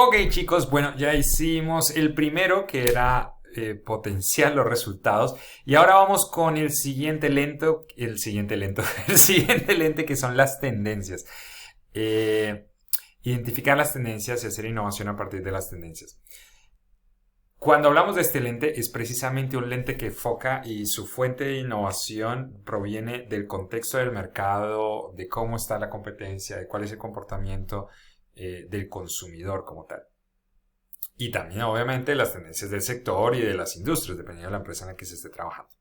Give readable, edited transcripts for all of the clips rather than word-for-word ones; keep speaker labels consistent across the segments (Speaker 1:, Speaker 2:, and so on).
Speaker 1: Ok, chicos, bueno, ya hicimos el primero que era potenciar los resultados y ahora vamos con el siguiente lento, el siguiente lente que son las tendencias. Eh, Identificar las tendencias y hacer innovación a partir de las tendencias. Cuando hablamos de este lente es precisamente un lente que enfoca y su fuente de innovación proviene del contexto del mercado, de cómo está la competencia, de cuál es el comportamiento del consumidor como tal. Y también, obviamente, las tendencias del sector y de las industrias, dependiendo de la empresa en la que se esté trabajando.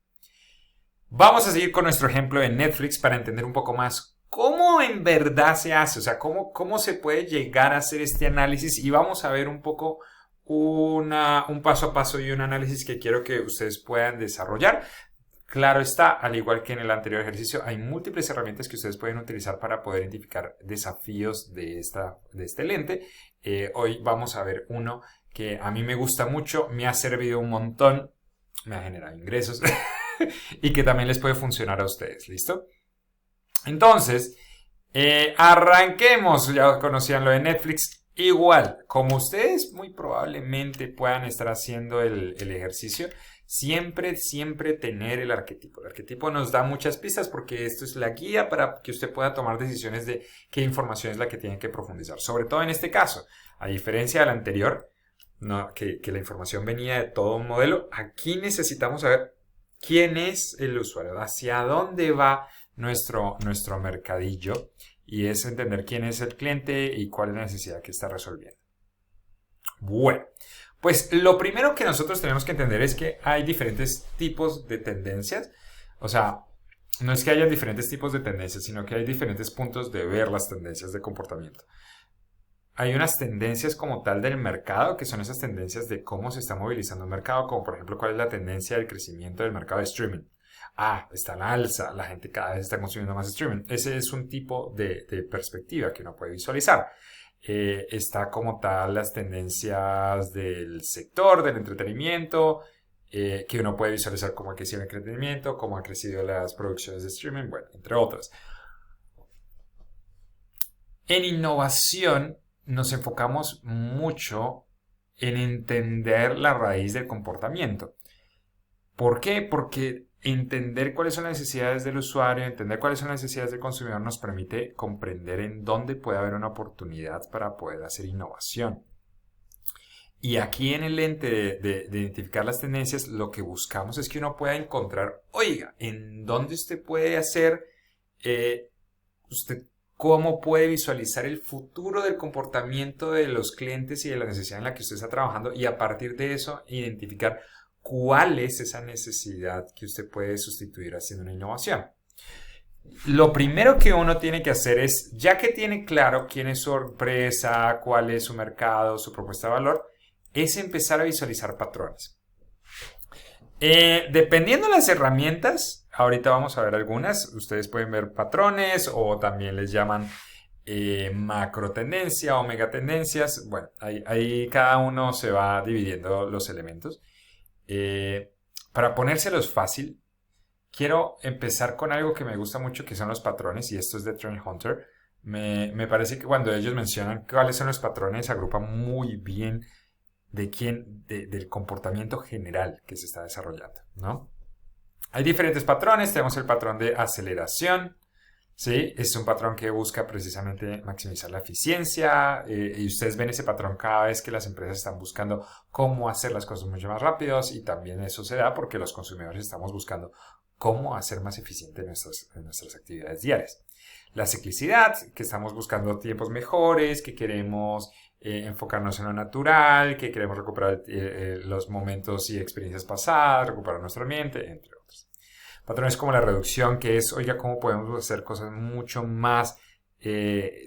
Speaker 1: Vamos a seguir con nuestro ejemplo de Netflix para entender un poco más cómo en verdad se hace, o sea, cómo se puede llegar a hacer este análisis y vamos a ver un poco un paso a paso y un análisis que quiero que ustedes puedan desarrollar. Claro está, al igual que en el anterior ejercicio, hay múltiples herramientas que ustedes pueden utilizar para poder identificar desafíos de este lente. Hoy vamos a ver uno que a mí me gusta mucho, me ha servido un montón, me ha generado ingresos y que también les puede funcionar a ustedes. ¿Listo? Entonces, arranquemos. Ya conocían lo de Netflix. Igual, como ustedes muy probablemente puedan estar haciendo el ejercicio, siempre tener el arquetipo. El arquetipo nos da muchas pistas porque esto es la guía para que usted pueda tomar decisiones de qué información es la que tiene que profundizar. Sobre todo en este caso, a diferencia del anterior, no, que la información venía de todo un modelo, aquí necesitamos saber quién es el usuario, hacia dónde va nuestro mercadillo y es entender quién es el cliente y cuál es la necesidad que está resolviendo. Bueno, pues lo primero que nosotros tenemos que entender es que hay diferentes tipos de tendencias. O sea, no es que haya diferentes tipos de tendencias, sino que hay diferentes puntos de ver las tendencias de comportamiento. Hay unas tendencias como tal del mercado, que son esas tendencias de cómo se está movilizando el mercado, como por ejemplo cuál es la tendencia del crecimiento del mercado de streaming. Está en la alza, la gente cada vez está consumiendo más streaming. Ese es un tipo de perspectiva que uno puede visualizar. Está como tal las tendencias del sector, del entretenimiento, que uno puede visualizar cómo ha crecido el entretenimiento, cómo han crecido las producciones de streaming, bueno, entre otras. En innovación nos enfocamos mucho en entender la raíz del comportamiento. ¿Por qué? Porque entender cuáles son las necesidades del usuario, entender cuáles son las necesidades del consumidor nos permite comprender en dónde puede haber una oportunidad para poder hacer innovación. Y aquí en el ente de identificar las tendencias, lo que buscamos es que uno pueda encontrar, oiga, en dónde usted puede hacer, usted cómo puede visualizar el futuro del comportamiento de los clientes y de la necesidad en la que usted está trabajando y a partir de eso identificar cuál es esa necesidad que usted puede sustituir haciendo una innovación. Lo primero que uno tiene que hacer es, ya que tiene claro quién es su empresa, cuál es su mercado, su propuesta de valor, es empezar a visualizar patrones. Dependiendo de las herramientas, ahorita vamos a ver algunas, ustedes pueden ver patrones o también les llaman macro tendencia o megatendencias. Bueno, ahí cada uno se va dividiendo los elementos. Para ponérselos fácil, quiero empezar con algo que me gusta mucho, que son los patrones, y esto es de Trend Hunter. Me parece que cuando ellos mencionan cuáles son los patrones, agrupan muy bien del comportamiento general que se está desarrollando, ¿no? Hay diferentes patrones, tenemos el patrón de aceleración, ¿sí? Es un patrón que busca precisamente maximizar la eficiencia y ustedes ven ese patrón cada vez que las empresas están buscando cómo hacer las cosas mucho más rápidos y también eso se da porque los consumidores estamos buscando cómo hacer más eficiente nuestras actividades diarias. La ciclicidad, que estamos buscando tiempos mejores, que queremos enfocarnos en lo natural, que queremos recuperar los momentos y experiencias pasadas, recuperar nuestro ambiente, entre otros. Patrones como la reducción, que es, oiga, cómo podemos hacer cosas mucho más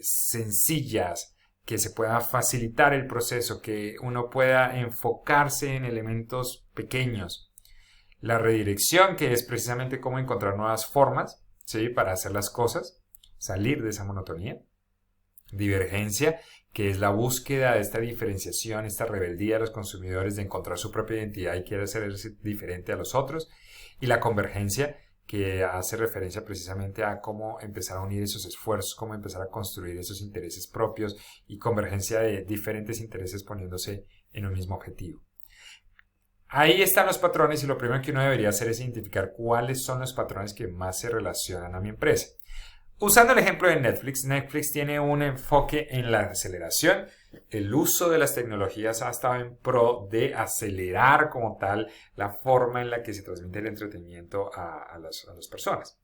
Speaker 1: sencillas, que se pueda facilitar el proceso, que uno pueda enfocarse en elementos pequeños. La redirección, que es precisamente cómo encontrar nuevas formas, ¿sí? Para hacer las cosas, salir de esa monotonía. Divergencia, que es la búsqueda de esta diferenciación, esta rebeldía de los consumidores de encontrar su propia identidad y quiere ser diferente a los otros. Y la convergencia, que hace referencia precisamente a cómo empezar a unir esos esfuerzos, cómo empezar a construir esos intereses propios y convergencia de diferentes intereses poniéndose en un mismo objetivo. Ahí están los patrones y lo primero que uno debería hacer es identificar cuáles son los patrones que más se relacionan a mi empresa. Usando el ejemplo de Netflix, Netflix tiene un enfoque en la aceleración. El uso de las tecnologías ha estado en pro de acelerar como tal la forma en la que se transmite el entretenimiento a las personas.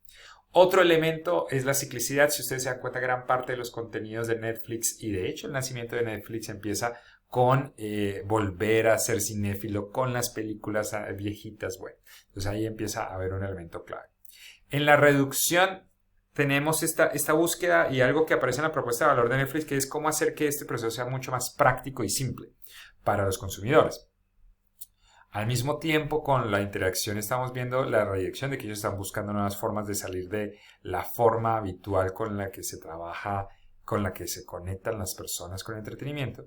Speaker 1: Otro elemento es la ciclicidad. Si ustedes se dan cuenta, gran parte de los contenidos de Netflix y de hecho el nacimiento de Netflix empieza con volver a ser cinéfilo con las películas viejitas. Bueno, entonces ahí empieza a haber un elemento clave. En la reducción tenemos esta búsqueda y algo que aparece en la propuesta de valor de Netflix, que es cómo hacer que este proceso sea mucho más práctico y simple para los consumidores. Al mismo tiempo, con la interacción estamos viendo la redirección de que ellos están buscando nuevas formas de salir de la forma habitual con la que se trabaja, con la que se conectan las personas con el entretenimiento.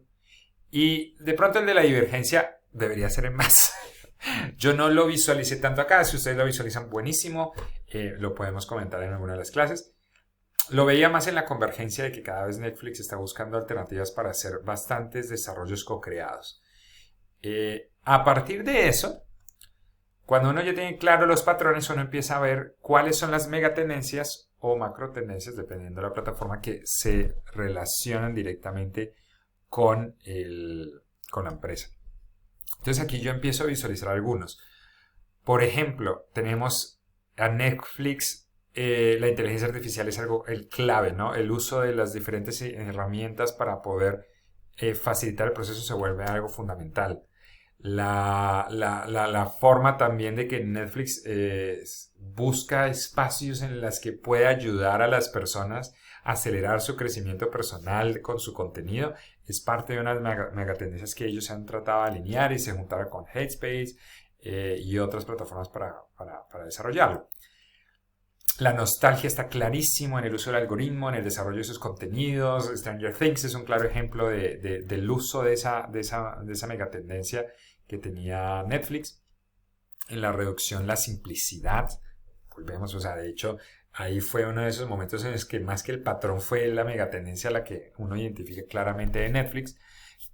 Speaker 1: Y de pronto el de la divergencia debería ser en más. Yo no lo visualicé tanto acá. Si ustedes lo visualizan, buenísimo. Lo podemos comentar en alguna de las clases. Lo veía más en la convergencia de que cada vez Netflix está buscando alternativas para hacer bastantes desarrollos co-creados. A partir de eso, cuando uno ya tiene claro los patrones, uno empieza a ver cuáles son las megatendencias o macrotendencias, dependiendo de la plataforma, que se relacionan directamente con la empresa. Entonces aquí yo empiezo a visualizar algunos. Por ejemplo, tenemos a Netflix. La inteligencia artificial es algo clave, ¿no? El uso de las diferentes herramientas para poder facilitar el proceso se vuelve algo fundamental. La forma también de que Netflix busca espacios en los que puede ayudar a las personas a acelerar su crecimiento personal con su contenido es parte de unas megatendencias que ellos han tratado de alinear y se juntaron con Headspace y otras plataformas para desarrollarlo. La nostalgia está clarísimo en el uso del algoritmo, en el desarrollo de sus contenidos. Stranger Things es un claro ejemplo del uso de esa megatendencia que tenía Netflix. En la reducción, la simplicidad. Volvemos, o sea, de hecho, ahí fue uno de esos momentos en los que más que el patrón fue la megatendencia a la que uno identifica claramente de Netflix.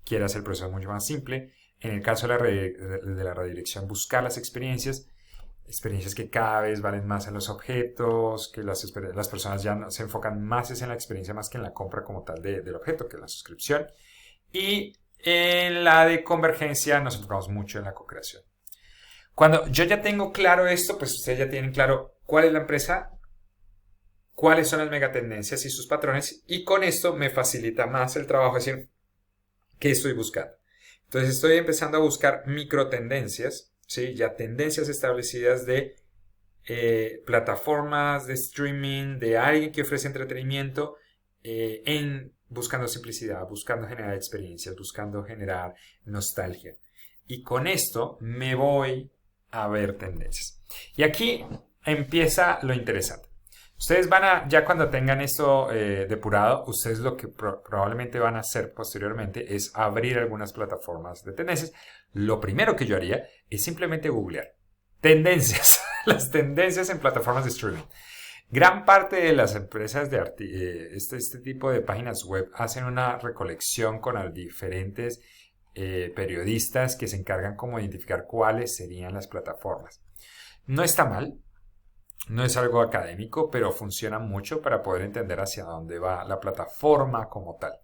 Speaker 1: Quiere hacer el proceso mucho más simple. En el caso de la redirección, buscar las experiencias que cada vez valen más en los objetos, que las personas ya se enfocan más en la experiencia más que en la compra como tal del objeto, que en la suscripción. Y en la de convergencia nos enfocamos mucho en la co-creación. Cuando yo ya tengo claro esto, pues ustedes ya tienen claro cuál es la empresa, cuáles son las megatendencias y sus patrones, y con esto me facilita más el trabajo, es decir, ¿qué estoy buscando? Entonces estoy empezando a buscar microtendencias, ¿sí? Ya tendencias establecidas de plataformas de streaming, de alguien que ofrece entretenimiento, buscando simplicidad, buscando generar experiencias, buscando generar nostalgia. Y con esto me voy a ver tendencias. Y aquí empieza lo interesante. Ustedes ya cuando tengan esto depurado, ustedes lo que probablemente van a hacer posteriormente es abrir algunas plataformas de tendencias. Lo primero que yo haría es simplemente googlear tendencias, las tendencias en plataformas de streaming. Gran parte de las empresas de este tipo de páginas web hacen una recolección con los diferentes periodistas que se encargan como de identificar cuáles serían las plataformas. No está mal. No es algo académico, pero funciona mucho para poder entender hacia dónde va la plataforma como tal.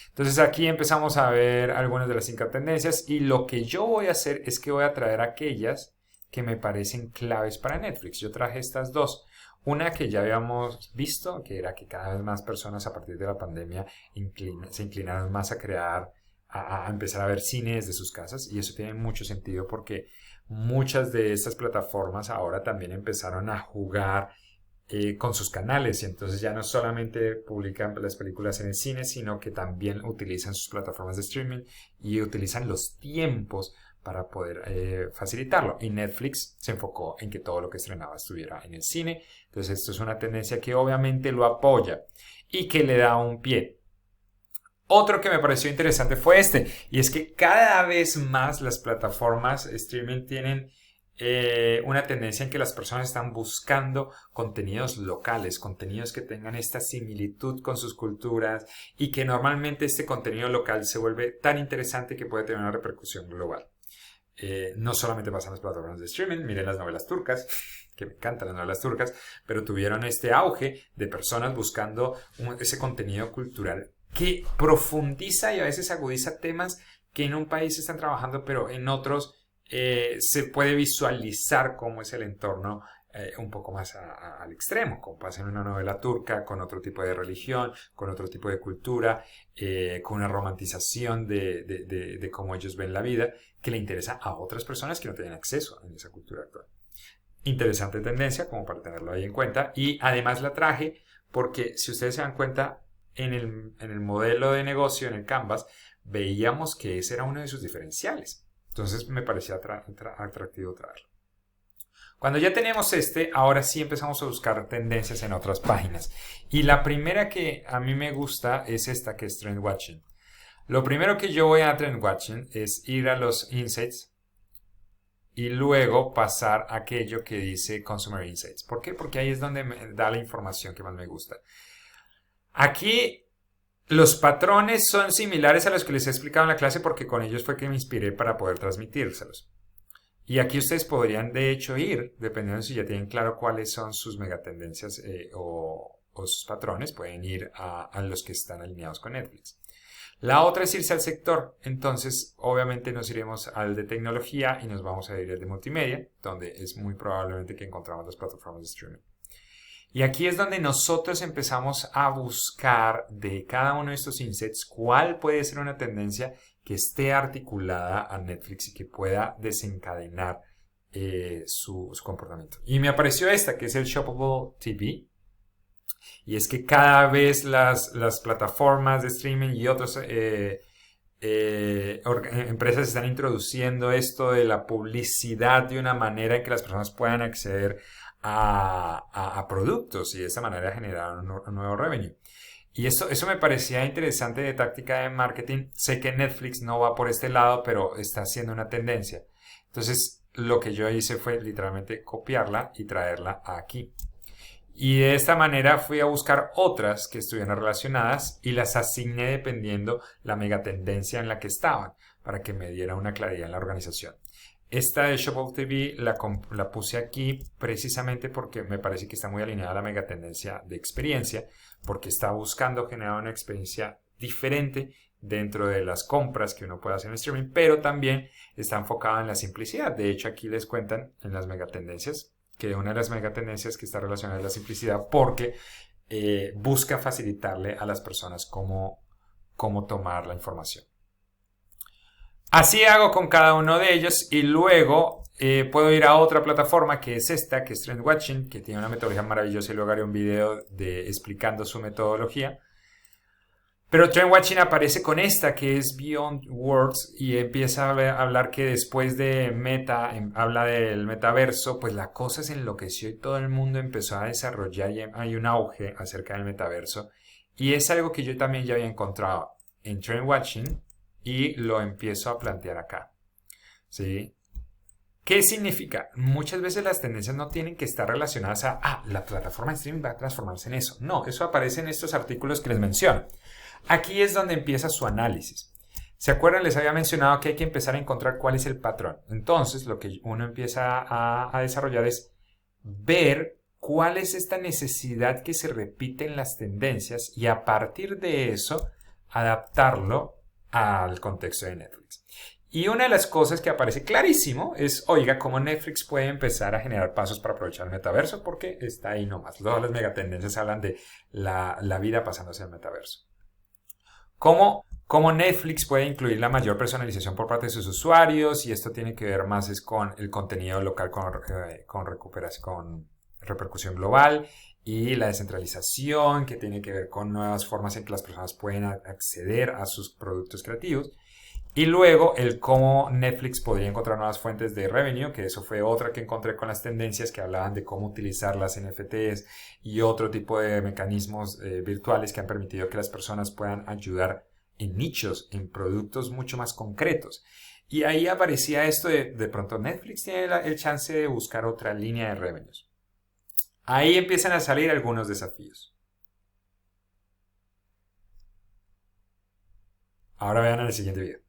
Speaker 1: Entonces aquí empezamos a ver algunas de las 5 tendencias y lo que yo voy a hacer es que voy a traer aquellas que me parecen claves para Netflix. Yo traje estas dos. Una que ya habíamos visto, que era que cada vez más personas a partir de la pandemia se inclinaron más a empezar a ver cine desde sus casas, y eso tiene mucho sentido porque muchas de estas plataformas ahora también empezaron a jugar con sus canales, y entonces ya no solamente publican las películas en el cine, sino que también utilizan sus plataformas de streaming y utilizan los tiempos para poder facilitarlo. Y Netflix se enfocó en que todo lo que estrenaba estuviera en el cine. Entonces esto es una tendencia que obviamente lo apoya y que le da un pie. Otro que me pareció interesante fue y es que cada vez más las plataformas streaming tienen una tendencia en que las personas están buscando contenidos locales, contenidos que tengan esta similitud con sus culturas y que normalmente este contenido local se vuelve tan interesante que puede tener una repercusión global. No solamente pasa en las plataformas de streaming, miren las novelas turcas, que me encantan las novelas turcas, pero tuvieron este auge de personas buscando ese contenido cultural que profundiza y a veces agudiza temas que en un país están trabajando, pero en otros se puede visualizar cómo es el entorno un poco más al extremo, como pasa en una novela turca, con otro tipo de religión, con otro tipo de cultura, con una romantización de cómo ellos ven la vida, que le interesa a otras personas que no tienen acceso a esa cultura actual. Interesante tendencia, como para tenerlo ahí en cuenta, y además la traje porque si ustedes se dan cuenta, en el modelo de negocio, en el Canvas, veíamos que ese era uno de sus diferenciales. Entonces me parecía atractivo traerlo. Cuando ya tenemos ahora sí empezamos a buscar tendencias en otras páginas. Y la primera que a mí me gusta es esta, que es Trend Watching. Lo primero que yo voy a Trend Watching es ir a los Insights y luego pasar a aquello que dice Consumer Insights. ¿Por qué? Porque ahí es donde me da la información que más me gusta. Aquí los patrones son similares a los que les he explicado en la clase porque con ellos fue que me inspiré para poder transmitírselos. Y aquí ustedes podrían de hecho ir, dependiendo si ya tienen claro cuáles son sus megatendencias o sus patrones, pueden ir a los que están alineados con Netflix. La otra es irse al sector, entonces obviamente nos iremos al de tecnología y nos vamos a ir al de multimedia, donde es muy probablemente que encontramos las plataformas de streaming. Y aquí es donde nosotros empezamos a buscar de cada uno de estos insets cuál puede ser una tendencia que esté articulada a Netflix y que pueda desencadenar su comportamiento. Y me apareció esta, que es el Shoppable TV. Y es que cada vez las plataformas de streaming y otras empresas están introduciendo esto de la publicidad de una manera en que las personas puedan acceder a productos y de esta manera generar un nuevo revenue. Y eso me parecía interesante de táctica de marketing. Sé que Netflix no va por este lado, pero está haciendo una tendencia. Entonces, lo que yo hice fue literalmente copiarla y traerla aquí. Y de esta manera fui a buscar otras que estuvieran relacionadas y las asigné dependiendo la megatendencia en la que estaban, para que me diera una claridad en la organización. Esta de Shoppable TV la puse aquí precisamente porque me parece que está muy alineada a la megatendencia de experiencia, porque está buscando generar una experiencia diferente dentro de las compras que uno puede hacer en streaming, pero también está enfocada en la simplicidad. De hecho, aquí les cuentan en las megatendencias que una de las megatendencias que está relacionada es la simplicidad porque busca facilitarle a las personas cómo tomar la información. Así hago con cada uno de ellos y luego puedo ir a otra plataforma que es esta, que es Trend Watching, que tiene una metodología maravillosa y luego haré un video explicando su metodología. Pero Trend Watching aparece con esta que es Beyond Words y empieza a hablar que después de Meta, habla del metaverso, pues la cosa se enloqueció y todo el mundo empezó a desarrollar y hay un auge acerca del metaverso. Y es algo que yo también ya había encontrado en Trend Watching y lo empiezo a plantear acá. ¿Sí? ¿Qué significa? Muchas veces las tendencias no tienen que estar relacionadas a la plataforma de streaming va a transformarse en eso. No, eso aparece en estos artículos que les menciono. Aquí es donde empieza su análisis. ¿Se acuerdan? Les había mencionado que hay que empezar a encontrar cuál es el patrón. Entonces, lo que uno empieza a desarrollar es ver cuál es esta necesidad que se repite en las tendencias y a partir de eso adaptarlo al contexto de Netflix. Y una de las cosas que aparece clarísimo es, oiga, cómo Netflix puede empezar a generar pasos para aprovechar el metaverso porque está ahí nomás. Todas las megatendencias hablan de la vida pasándose al metaverso. ¿Cómo Netflix puede incluir la mayor personalización por parte de sus usuarios? Y esto tiene que ver más con el contenido local con repercusión global y la descentralización que tiene que ver con nuevas formas en que las personas pueden acceder a sus productos creativos. Y luego el cómo Netflix podría encontrar nuevas fuentes de revenue, que eso fue otra que encontré con las tendencias que hablaban de cómo utilizar las NFTs y otro tipo de mecanismos virtuales que han permitido que las personas puedan ayudar en nichos, en productos mucho más concretos. Y ahí aparecía esto de pronto Netflix tiene el chance de buscar otra línea de revenues. Ahí empiezan a salir algunos desafíos. Ahora vean en el siguiente video.